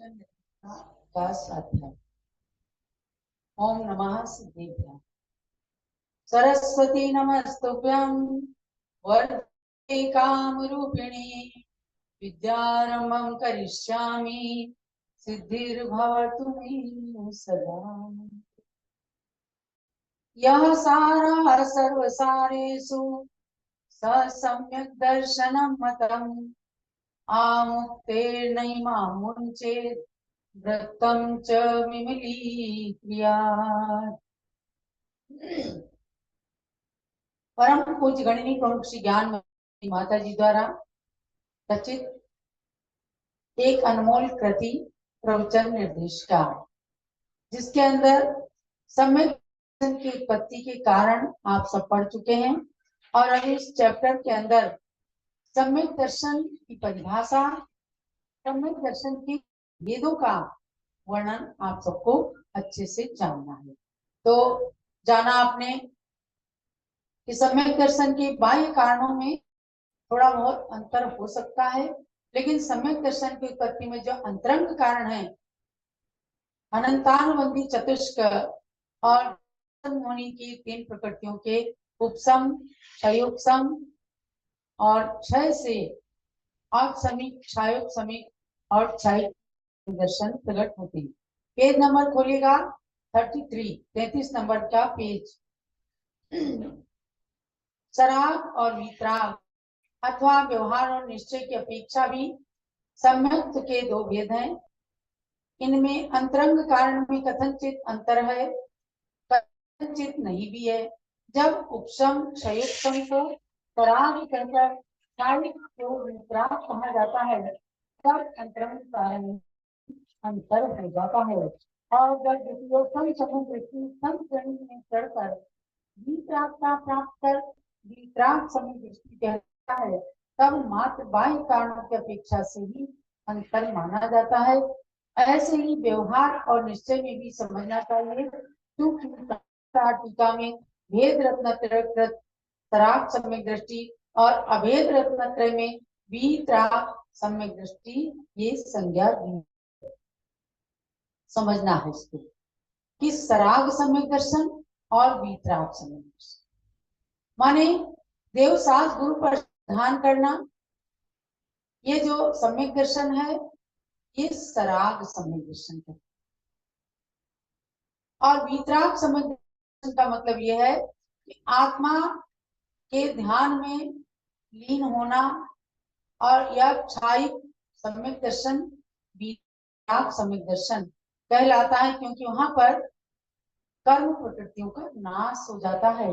का स्वाध्याय। ओम नमः सिद्धेभ्यः। सरस्वती नमस्तुभ्यं वरदे कामरूपिणी विद्यारंभं करिष्यामि सिद्धिर्भवतु मे सदा। यः सारः सर्वसारेषु स सम्यक् दर्शनं मतम् आमुक्तेर्नैमामुञ्चेत् वृत्तं च विमलीक्रियात्। परम पूज्य गणिनी प्रमुख श्री ज्ञान माता जी द्वारा रचित एक अनमोल कृति प्रवचन निर्देशिका, जिसके अंदर सम्यक दर्शन की उत्पत्ति के कारण आप सब पढ़ चुके हैं। और अभी इस चैप्टर के अंदर सम्यक दर्शन की परिभाषा, सम्यक दर्शन के भेदों का वर्णन आप सबको अच्छे से जानना है। तो जाना आपने कि सम्यक दर्शन के बाह्य कारणों में थोड़ा बहुत अंतर हो सकता है, लेकिन सम्यक दर्शन की उत्पत्ति में जो अंतरंग कारण है, अनंतानुबंधी चतुष्क और मुनि की तीन प्रकृतियों के उपसम, क्षयोपसम और क्षय से औपसमिक, क्षयोपसमिक और क्षय दर्शन प्रकट होते हैं। पेज नंबर खोलिएगा 33 नंबर का पेज। सराग और वितराग अथवा व्यवहार और निश्चय की अपेक्षा भी सम्यक्त के दो भेद हैं। इनमें अंतरंग कारण में कथनचित अंतर है, कथनचित नहीं भी है। जब उपशम क्षयोपशम को सराग कहकर क्षयिक को वितराग कहा जाता है, तब अंतरंग कारण में अंतर हो जाता है। और जब द्वितीयोपम समुद्र में चढ़कर वितराग का प्राप्त कर वितराग समय दृष्टि कहता है, तब मात्र बाह्य कारणों की अपेक्षा से ही अंतर माना जाता है। ऐसे ही व्यवहार और निश्चय में भी समझना चाहिए, क्योंकि टीका में भेद रत्नत्रय सराग सम्यक दृष्टि और अभेद रत्नत्रय में वितराग सम्यक दृष्टि, ये संज्ञा समझना है इसको कि सराग सम्यक दर्शन और वितराग सम्यक दर्शन माने देव सास गुरु पर ध्यान करना, ये जो सम्यक दर्शन है ये सराग सम्यक दर्शन है। और वितराग सम्यक दर्शन का मतलब यह है कि आत्मा के ध्यान में लीन होना, और यह क्षायिक सम्यक दर्शन वितराग सम्यक दर्शन कहलाता है, क्योंकि वहां पर कर्म प्रकृतियों का नाश हो जाता है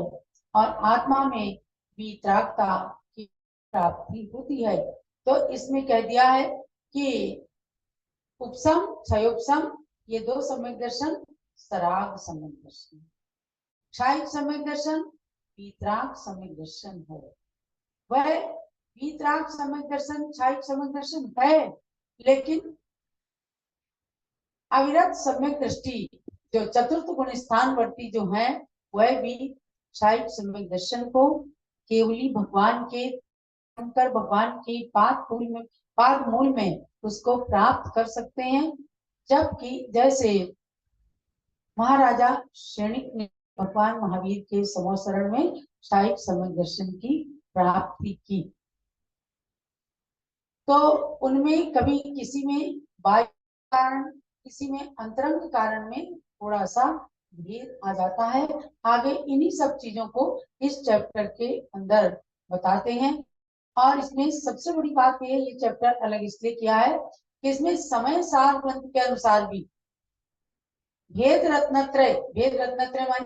और आत्मा में वितरागता की प्राप्ति होती है। तो इसमें कह दिया है कि उपसम क्षयोपसम ये दो सम्यक दर्शन सराग सम्यक दर्शन, क्षायिक सम्यक दर्शन वितराग सम्यक दर्शन है। वह वितराग सम्यक दर्शन क्षायिक सम्यक दर्शन है, लेकिन अविरत सम्यक दृष्टि जो चतुर्थ गुण स्थान वर्ती जो है, वह भी क्षायिक सम्यक दर्शन को केवली भगवान के अंतर, भगवान के पाद मूल में उसको प्राप्त कर सकते हैं। जबकि जैसे महाराजा श्रेणिक ने भगवान महावीर के समोसरण में क्षायिक सम्यक दर्शन की प्राप्ति की, तो उनमें कभी किसी में बाह्य कारण, किसी में अंतरंग कारण में थोड़ा सा भेद आ जाता है। आगे इन्हीं सब चीजों को इस चैप्टर के अंदर बताते हैं। और इसमें सबसे बड़ी बात यह, ये चैप्टर अलग इसलिए किया है कि इसमें समय सार ग्रंथ के अनुसार भी भेद रत्नत्रय माने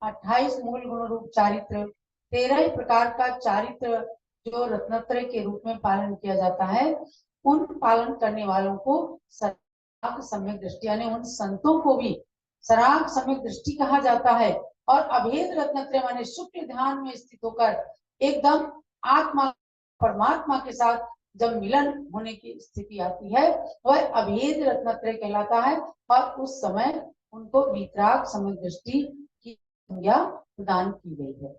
28 मूल गुण रूप चारित्र, 13 प्रकार का चारित्र जो रत्नत्रय के रूप में पालन किया जाता है, उन पालन करने वालों को सराग सम्यक दृष्टि यानी उन संतों को भी सराग सम्यक दृष्टि कहा जाता है। और अभेद रत्नत्रय माने शुक्ल ध्यान में स्थित होकर एकदम आत्मा परमात्मा के साथ जब मिलन होने की स्थिति आती है, वह अभेद रत्नत्रय कहलाता है। और उस समय उनको वितराग सम्यक दृष्टि की संज्ञा प्रदान की गई है।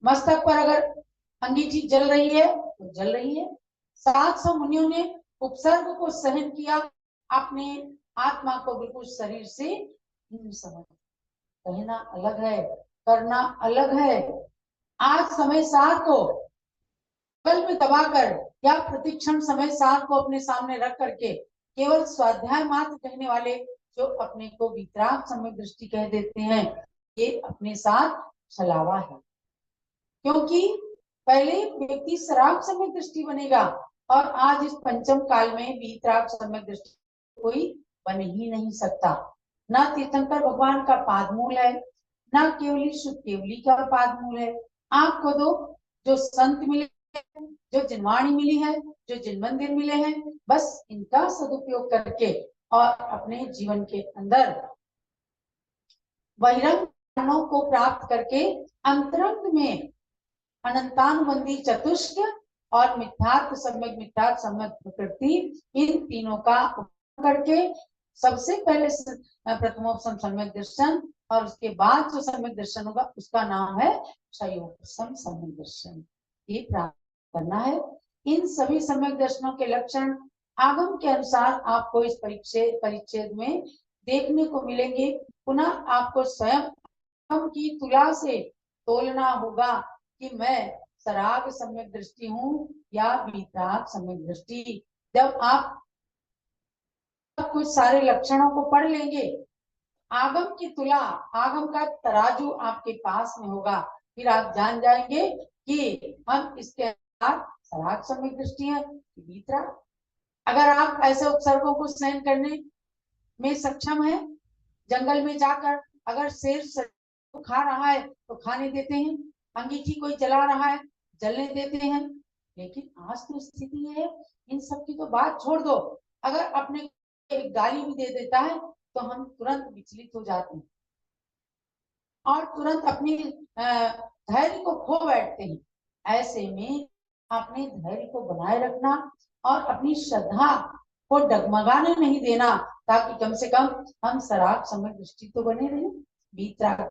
मस्तक पर अगर अंगीठी जल रही है तो जल रही है। 700 मुनियों ने उपसर्ग को सहन किया, अपने आत्मा को बिल्कुल शरीर से समझ। कहना अलग है, करना अलग है। आज समय सार को कल में दबाकर या प्रतिक्षण समय सार को अपने सामने रख करके केवल स्वाध्याय मात्र कहने वाले जो अपने को वितराग समय दृष्टि कह देते हैं, ये अपने साथ छलावा है। क्योंकि पहले व्यक्ति सराग समय दृष्टि बनेगा और आज इस पंचम काल में वितराग समय दृष्टि कोई बन ही नहीं सकता। ना तीर्थंकर भगवान का पादमूल है, ना केवली शुद्ध केवली का पादमूल है। आपको दो जो संत मिले, जो जिनवाणी मिली है, जो जिन मंदिर मिले हैं, बस इनका सदुपयोग करके और अपने जीवन के अंदर बहिरंग को प्राप्त करके अंतरंग में अनंतानुबंधी चतुष्क और मिथ्यात्व सम्यक मिथ्यात्व सम्यक प्रकृति, इन तीनों का उपयोग करके सबसे पहले प्रथमोपम सम्यक दर्शन और उसके बाद जो सम्यक दर्शन होगा उसका नाम है क्षयोपम सम्यक दर्शन। ये प्राप्त करना है। इन सभी सम्यक दर्शनों के लक्षण आगम के अनुसार आपको इस परिच्छेद में देखने को मिलेंगे। पुनः आपको स्वयं की तुला से तोलना होगा कि मैं सराग सम्यक दृष्टि हूँ या वितराग सम्यक दृष्टि। जब आप कुछ सारे लक्षणों को पढ़ लेंगे, आगम की तुला, आगम का तराजू आपके पास में होगा, फिर आप जान जाएंगे कि हम इसके अनुसार सराग सम्यक दृष्टि है कि वितराग। अगर आप ऐसे उपसर्गों को सहन करने में सक्षम है, जंगल में जाकर अगर शेर खा रहा है तो खाने देते हैं, अंगीठी कोई जला रहा है जलने देते हैं। लेकिन आज तो स्थिति है, इन सब की तो बात छोड़ दो, अगर अपने एक गाली भी दे देता है तो हम तुरंत विचलित हो जाते हैं और तुरंत अपनी धैर्य को खो बैठते हैं। ऐसे में अपने धैर्य को बनाए रखना और अपनी श्रद्धा को डगमगाने नहीं देना, ताकि कम से कम हम सराग सम्यक दृष्टि तो बने रहे। वितराग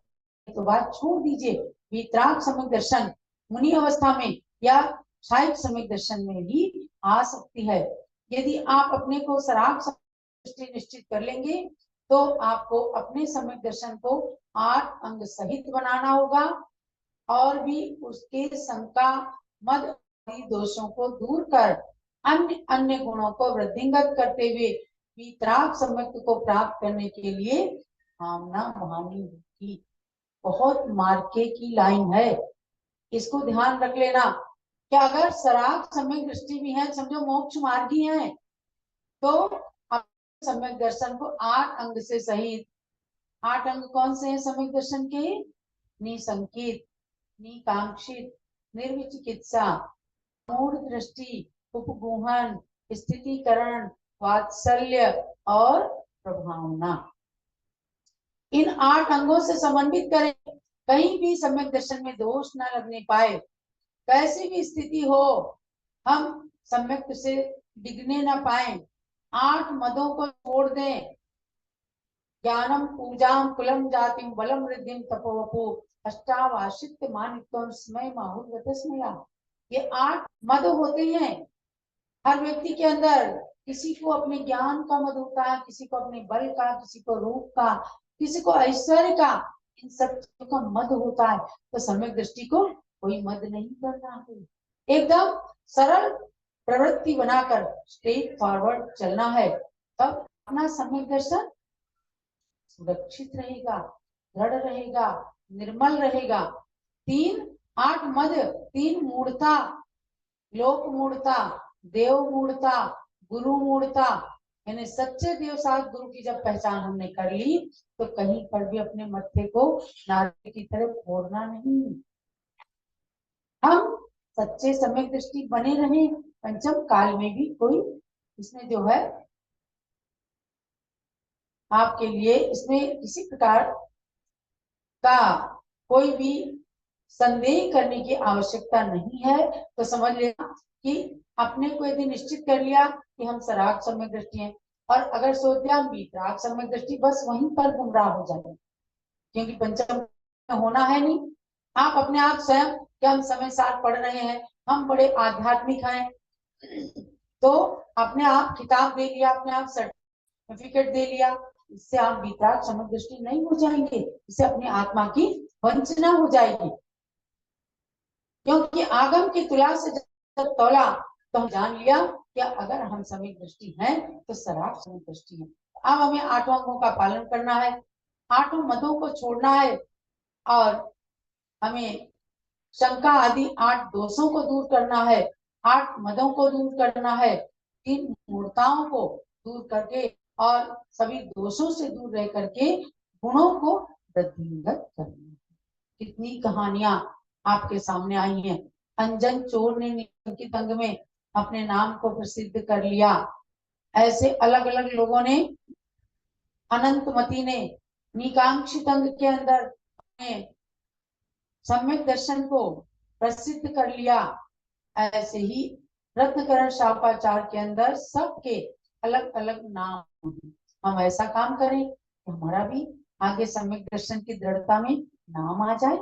तो बात छोड़ दीजिए, वितराग सम्यक दर्शन मुनि अवस्था में या क्षायिक सम्यक दर्शन में भी आ सकती है। यदि आप अपने को सराग दृष्टि निश्चित कर लेंगे तो आपको अपने सम्यक दर्शन को 8 अंग सहित बनाना होगा और भी उसके शंका मद आदि दोषों को दूर कर अन्य अन्य गुणों को वृद्धिंगत करते हुए वितराग सम्यक को प्राप्त करने के लिए भावना बहानी होगी। बहुत मार्के की लाइन है, इसको ध्यान रख लेना कि अगर सराग सम्यक दृष्टि भी है, समझो मोक्ष मार्गी है, तो सम्यक दर्शन को 8 अंग से सहित, 8 अंग कौन से हैं सम्यक दर्शन के? निसंकित, निकांक्षित, निर्विचिकित्सा, मूढ़ दृष्टि, उपगुहन, स्थितिकरण, वात्सल्य और प्रभावना। इन 8 अंगों से समन्वित करें, कहीं भी सम्यक दर्शन में दोष न लगने पाए। कैसी भी स्थिति हो, हम सम्यक से डिगने न पाए। 8 मदों को छोड़ दें, ज्ञानम पूजाम कुलम जातिम बलम वृद्धिम तपोवपु अष्टावाशित मानित्वम स्मय माहुर्गतस्मया। ये 8 मद होते हैं हर व्यक्ति के अंदर। किसी को अपने ज्ञान का मद होता है, किसी को अपने बल का, किसी को रूप का, किसी को ऐश्वर्य का, इन सब चीजों का मद होता है। तो सम्यक दृष्टि को कोई मद नहीं करना है, एकदम सरल प्रवृत्ति बनाकर स्ट्रेट फॉरवर्ड चलना है, तब अपना सम्यक दर्शन सुरक्षित रहेगा, दृढ़ रहेगा, निर्मल रहेगा। 8 मद, 3 मूढ़ता, लोक मूढ़ता, देव मूढ़ता, गुरु मूढ़ता, यानी सच्चे देव साथ गुरु की जब पहचान हमने कर ली तो कहीं पर भी अपने मत्थे को नारियल की तरफ फोड़ना नहीं। हम सच्चे सम्यक दृष्टि बने रहे, पंचम काल में भी कोई इसमें जो है आपके लिए इसमें किसी प्रकार का कोई भी संदेह करने की आवश्यकता नहीं है। तो समझ लेना कि अपने को यदि निश्चित कर लिया कि हम सराग सम्यक दृष्टि हैं, और अगर सोच लिया हम वितराग सम्यक दृष्टि, बस वहीं पर गुमराह हो जाए, क्योंकि पंचम होना है नहीं। आप अपने आप स्वयं क्या हम समय साथ पढ़ रहे हैं, हम बड़े आध्यात्मिक हैं, तो अपने आप किताब दे लिया, अपने आप सर्टिफिकेट दे लिया, इससे आप वितराग सम्यक दृष्टि नहीं हो जाएंगे, इससे अपनी आत्मा की वंचना हो जाएगी। क्योंकि आगम की तुला से जब तोला तो हम जान लिया कि अगर हम सम्यक दृष्टि हैं तो सराफ सम्यक दृष्टि है। अब हमें 8 अंगों का पालन करना है, 8 मदों को छोड़ना है और हमें शंका आदि 8 दोषों को दूर करना है, 8 मदों को दूर करना है, 3 मूर्ताओं को दूर करके और सभी दोषों से दूर रह करके गुणों को वृद्धिंगत करना है। कितनी कहानियां आपके सामने आई हैं। अंजन चोर ने निंकित अंग में अपने नाम को प्रसिद्ध कर लिया, ऐसे अलग अलग लोगों ने, अनंतमती ने निकांक्षित अंग के अंदर सम्यक दर्शन को प्रसिद्ध कर लिया। ऐसे ही रत्नकरण शापाचार के अंदर सबके अलग अलग नाम हैं। हम ऐसा काम करें तो हमारा भी आगे सम्यक दर्शन की दृढ़ता में नाम आ जाए।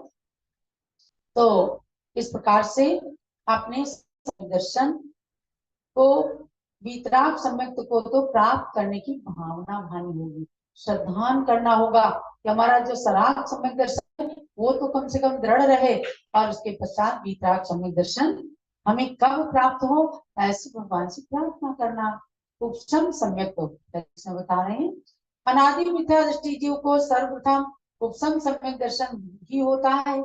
तो इस प्रकार से अपने दर्शन को, वितराग सम्यक को तो प्राप्त करने की भावना भानी होगी, श्रद्धान करना होगा कि हमारा जो सराग सम्यक दर्शन है वो तो कम से कम दृढ़ रहे, और उसके पश्चात वितराग सम्यक दर्शन हमें कब प्राप्त हो, ऐसे भगवान से प्रार्थना करना। उपशम सम्यक तो बता रहे हैं, अनादि मिथ्या दृष्टि जीव को सर्वप्रथम उपशम सम्यक दर्शन ही होता है।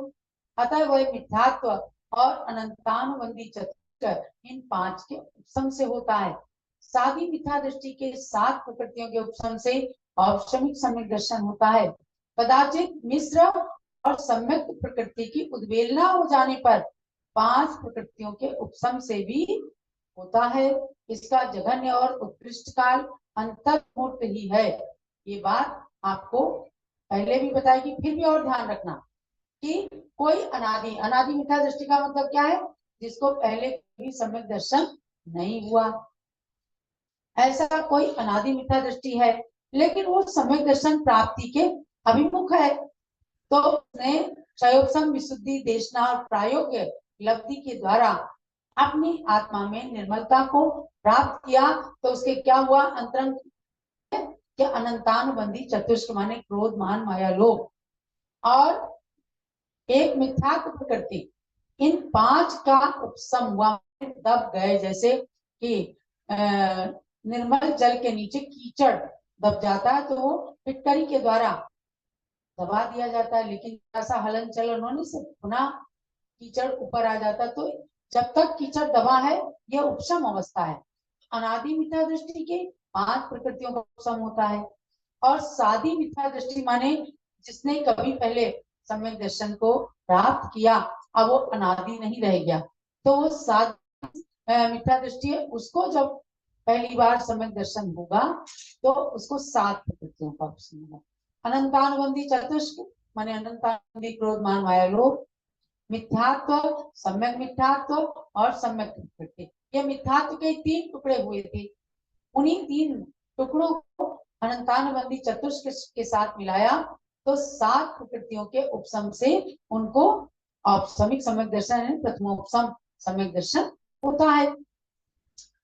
अतः वह मिथ्यात्व और अनंतानुबंधी चतुष्क इन 5 के उपशम से होता है। सादी मिथ्या दृष्टि के 7 प्रकृतियों के उपशम से औपशमिक सम्यक दर्शन होता है। कदाचित मिश्र और सम्यक प्रकृति की उद्वेलना हो जाने पर 5 प्रकृतियों के उपशम से भी होता है। इसका जघन्य और उत्कृष्ट काल अंतर्मुहूर्त ही है। ये बात आपको पहले भी बताई कि फिर भी और ध्यान रखना कि कोई अनादि, अनादि मिथ्या दृष्टि का मतलब क्या है, जिसको पहले कभी सम्यक दर्शन नहीं हुआ, ऐसा कोई अनादि मिथ्या दृष्टि है, लेकिन वो सम्यक दर्शन प्राप्ति के अभिमुख है। तो उसने क्षयोपशम विशुद्धि देशना और प्रायोग्य लब्धि के द्वारा अपनी आत्मा में निर्मलता को प्राप्त किया। तो उसके क्या हुआ, अंतरंग के अनंतानुबंधी चतुष्क माने क्रोध मान माया लोभ और एक मिथ्यात्व प्रकृति, इन 5 का उपशम हुआ, दब गए। जैसे कि निर्मल जल के नीचे कीचड़ दब जाता है तो वो फिटकरी के द्वारा दबा दिया जाता है, लेकिन ऐसा हलन चलन होने से पुनः कीचड़ ऊपर आ जाता है। तो जब तक कीचड़ दबा है यह उपशम अवस्था है। अनादि मिथ्या दृष्टि के 5 प्रकृतियों का उपशम होता है। और सादी मिथ्या दृष्टि माने जिसने कभी पहले सम्यक दर्शन को प्राप्त किया, अब वो अनादि नहीं रह गया, तो वो सादी मिथ्या दृष्टि है, उसको जब पहली बार सम्यक दर्शन होगा तो उसको 7 प्रकृतियों का उपशम होगा। अनंतानुबंधी चतुष्क माने अनंतानुबंधी क्रोध मान माया लोभ, मिथ्यात्व, सम्यक मिथ्यात्व और सम्यक प्रकृति। ये मिथ्यात्व के 3 टुकड़े हुए थे, उन्हीं 3 टुकड़ों को अनंतानुबंधी चतुष्क के साथ मिलाया तो 7 प्रकृतियों के उपशम से उनको औपशमिक सम्यक दर्शन है, प्रथमोपशम सम्यक दर्शन होता है।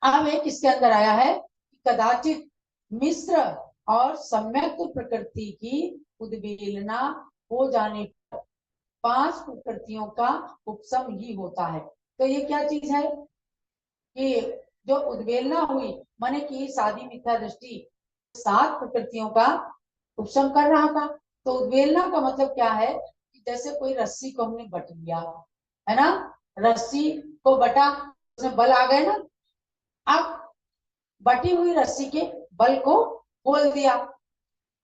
अब एक इसके अंदर आया है कदाचित मिश्र और सम्यक प्रकृति की उद्वेलना हो जाने पर 5 प्रकृतियों का उपशम ही होता है। तो ये क्या चीज है कि जो उद्वेलना हुई माने कि सादी मिथ्या दृष्टि 7 प्रकृतियों का उपशम कर रहा था। तो उद्वेलना का मतलब क्या है कि जैसे कोई रस्सी को हमने बट लिया है ना, रस्सी को बटा, उसमें बल आ गए ना, अब बटी हुई रस्सी के बल को खोल दिया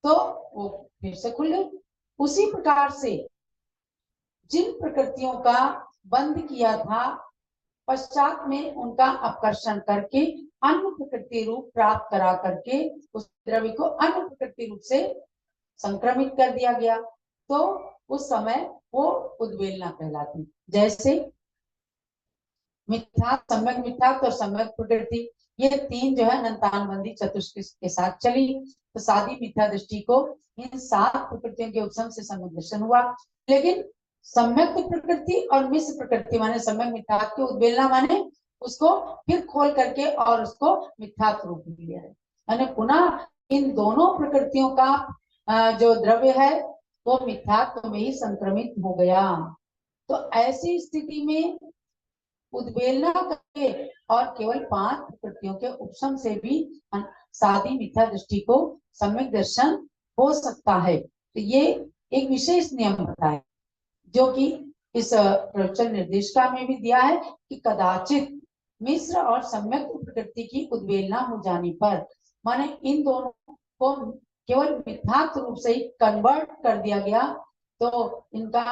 तो वो फिर से खुल गई। उसी प्रकार से जिन प्रकृतियों का बंद किया था पश्चात में उनका अपकर्षण करके अन्य प्रकृति रूप प्राप्त करा करके उस द्रव्य को अन्य प्रकृति रूप से संक्रमित कर दिया गया, तो उस समय वो उद्वेलना कहलाती। जैसे मिथ्या, सम्यक मिथ्या और सम्यक प्रकृति, ये 3 जो है अनंतानुबंधी चतुष्क के साथ चली। तो सादी मिथ्या दृष्टि को इन 7 प्रकृतियों के उपशम से सम्यक दर्शन हुआ। लेकिन सम्यक प्रकृति और मिश्र प्रकृति माने सम्यक मिथ्या की उद्वेलना माने उसको फिर खोल करके और उसको मिथ्यात्व रूप में लिया है, माने पुनः इन दोनों प्रकृतियों का जो द्रव्य है वो मिथ्यात्व में ही संक्रमित हो गया। तो ऐसी स्थिति में उद्वेलना करके और केवल 5 प्रकृतियों के उपशम से भी सादी मिथ्या दृष्टि को सम्यक दर्शन हो सकता है। तो ये एक विशेष नियम बताया जो कि इस प्रवचन निर्देशिका में भी दिया है कि कदाचित मिश्र और सम्यक प्रकृति की उद्वेलना हो जाने पर, माने इन दोनों को केवल मिथ्यात्व रूप से ही कन्वर्ट कर दिया गया, तो इनका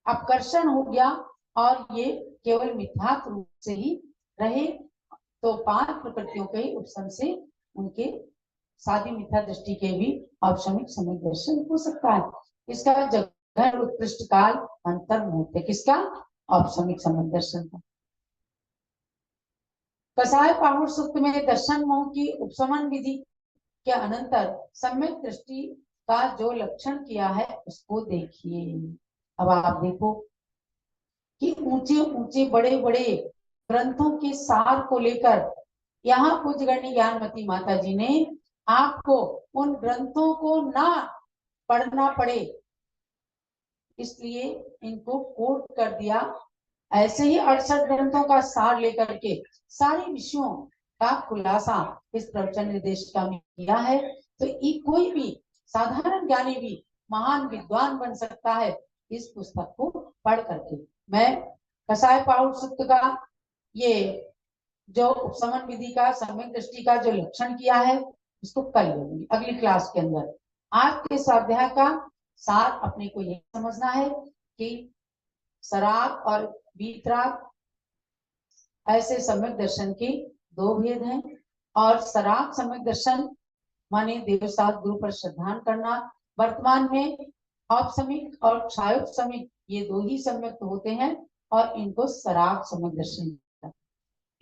आकर्षण हो गया और ये केवल मिथ्यात्व रूप से ही रहे, तो 5 प्रकृतियों के उपशम से उनके सादी मिथ्या दृष्टि के भी औपशमिक सम्यक दर्शन हो सकता है। इसका जगह उत्कृष्ट काल अंतर मुहूर्त, किसका? औपशमिक सम्यक दर्शन का। कसाय पाहुर सूक्त में दर्शन मोह की उपशमन विधि के अनंतर सम्यक दृष्टि का जो लक्षण किया है उसको देखिए। अब आप देखो कि ऊंचे ऊंचे बड़े बड़े ग्रंथों के सार को लेकर यहाँ पूज्यगण्य ज्ञानमती माता जी ने आपको उन ग्रंथों को ना पढ़ना पड़े इसलिए इनको कोट कर दिया। ऐसे ही 68 ग्रंथों का सार लेकर के सारे विषयों का खुलासा इस प्रवचन निर्देशिका में किया है। तो कोई भी साधारण ज्ञानी भी महान विद्वान बन सकता है इस पुस्तक को पढ़ करके। मैं कसाय पाहुर सूक्त का ये जो उपशमन विधि का सम्यक दृष्टि का जो लक्षण किया है इसको कल लेंगे अगली क्लास के अंदर। आज के स्वाध्याय का सार अपने को यही समझना है कि सराग और वीतराग ऐसे सम्यक दर्शन के 2 भेद हैं, और सराग सम्यक दर्शन माने देवसात गुरु पर श्रद्धान करना। वर्तमान में औपसमिक और क्षायोपसमिक ये 2 ही सम्यक होते हैं और इनको सराग सम्यक दर्शन,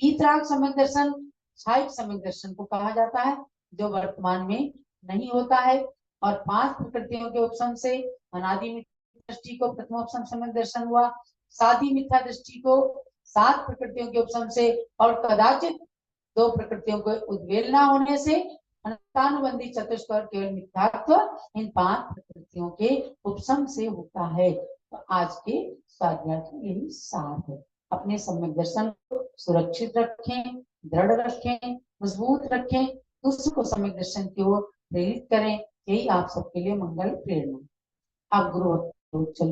वीतराग सम्यक दर्शन क्षायिक सम्यक दर्शन को कहा जाता है, जो वर्तमान में नहीं होता है। और 5 प्रकृतियों के उपशम से अनादि मिथ्या दृष्टि को प्रथमोपशम सम्यक दर्शन हुआ, सादी मिथ्या दृष्टि को 7 प्रकृतियों के उपशम से, और कदाचित 2 प्रकृतियों को उद्वेलना होने से अनुबंधी चतुष्कर केवल मिथ्यात्व इन 5 प्रकृतियों के उपशम से होता है। तो आज के स्वाध्याय का यही सार है। अपने सम्यक दर्शन को सुरक्षित रखें, दृढ़ रखें, मजबूत रखें, दूसरों को सम्यक दर्शन की ओर प्रेरित करें। यही आप सबके लिए मंगल प्रेरणा। आप गुरु चल